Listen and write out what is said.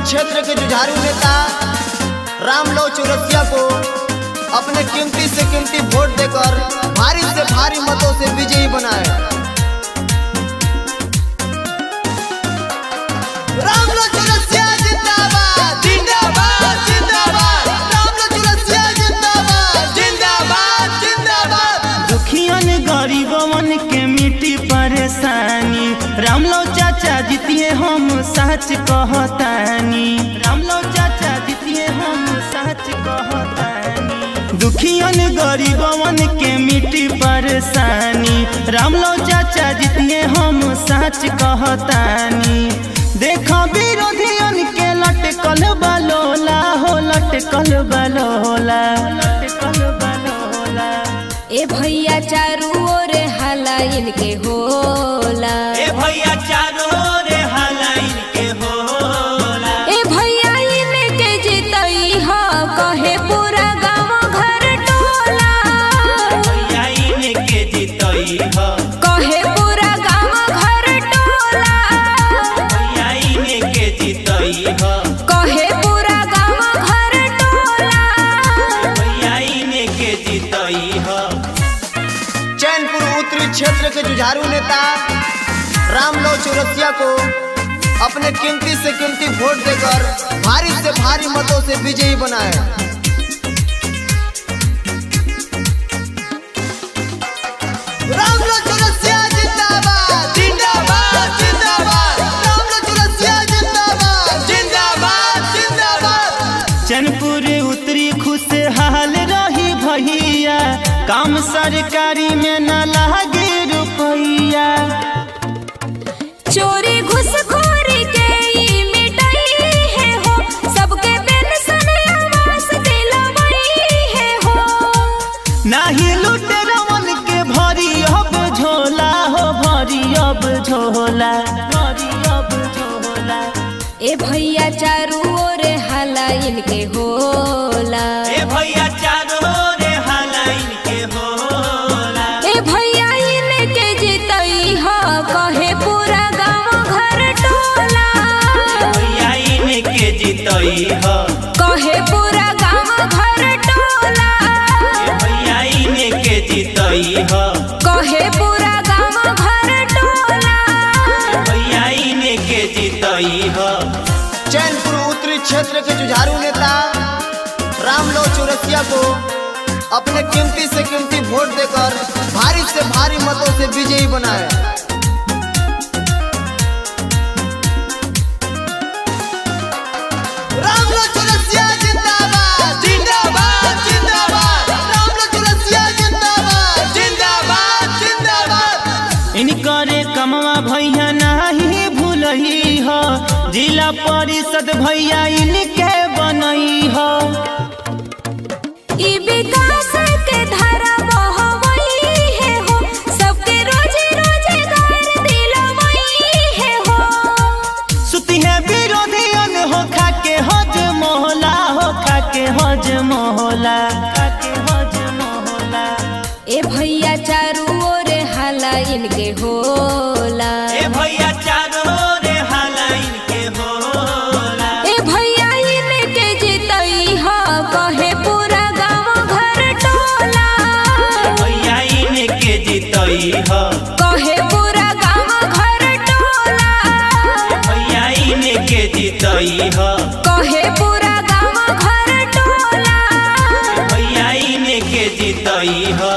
क्षेत्र के जुझारू नेता रामलो चौरसिया को अपने कीमती से कीमती वोट देकर भारी से भारी मतों से विजयी बनाए। रामलो चौरसिया जिंदाबाद जिंदाबाद जिंदाबाद, रामलो चौरसिया जिंदाबाद जिंदाबाद जिंदाबाद। दुखियन गरीबवन के मिट्टी परेशानी, रामलो चाचा जीतिए हम सच कहतानी, रामलो चाचा जीतिए हम सच कहतानी। दुखियन गरीबवन के मिट्टी परेशानी, रामलो चाचा जीतिए हम सच कहतानी। देखो विरोधियन के लटकल बलोला हो, लटकल बलोला, लटकल बलोला। ए भैया चारू ओर हाला इनके होला, ए भैया चारो रे हाला इनके होला। ए भैया इनके जितई ह कहे पूरा गाँव घर टोला, भैया इनके जितई ह कहे पूरा गाँव घर टोला, भैया इनके जितई ह कहे पूरा गाँव घर टोला। भैया इनके जितई ह। चैनपुर उत्तरी क्षेत्र के जुझारू नेता रामलो चौरसिया को अपने कीमती से कीमती वोट देकर भारी से भारी मतों से विजयी बनाए। रामलो चौरसिया जिंदाबाद जिंदाबाद जिंदाबाद, रामलो चौरसिया जिंदाबाद जिंदाबाद जिंदाबाद। चैनपुर उत्तरी खुशहाल रही भैया, काम सरकारी में न लागे रुपैया। चोरी घुसखोरी के ई मिटाई है हो, सबके पेंशन आवास दिलवाई है हो। नाही लुटेरवन के भरी अब झोला हो, भरी अब झोला, भरी अब झोला। ए भैया चारू ओर हाला इनके होला, ए भैया चारो रे हाला इनके होला। ए भैया इनके जितई ह कहे पूरा गाँव घर टोला, भैया इनके जितई ह कहे पूरा गाँव घर टोला, भैया इनके जितई ह कहे पूरा गाँव घर टोला। भैया इनके जितई ह। चैनपुर उत्तरी क्षेत्र के जुझारू नेता रामलो चौरसिया को अपने कीमती से कीमती वोट देकर भारी से भारी मतों से विजयी बनाए। रामलो चौरसिया जिंदाबाद जिंदाबाद जिंदाबाद, रामलो चौरसिया जिंदाबाद जिंदाबाद जिंदाबाद। इनकरे कमवा भैया नाही भूलही ह, जिला परिषद भैया इनके बनई ह। ई विकास के धारा बहवई है हो, सबके रोजी रोजगार दिलवई है हो। सुती है विरोधियन हो खाके हज मोहला हो, खाके हज मोहला, खाके हज मोहला। ए भैया चारू ओर हाला इनके होला, ए भैया चारो रे हाला इनके होला। ए भैया इनके जितई ह कहे पूरा गाँव घर टोला, भैया इनके जितई ह कहे पूरा गाँव घर टोला, भैया इनके जितई ह कहे पूरा गाँव घर टोला। भैया इनके जितई ह।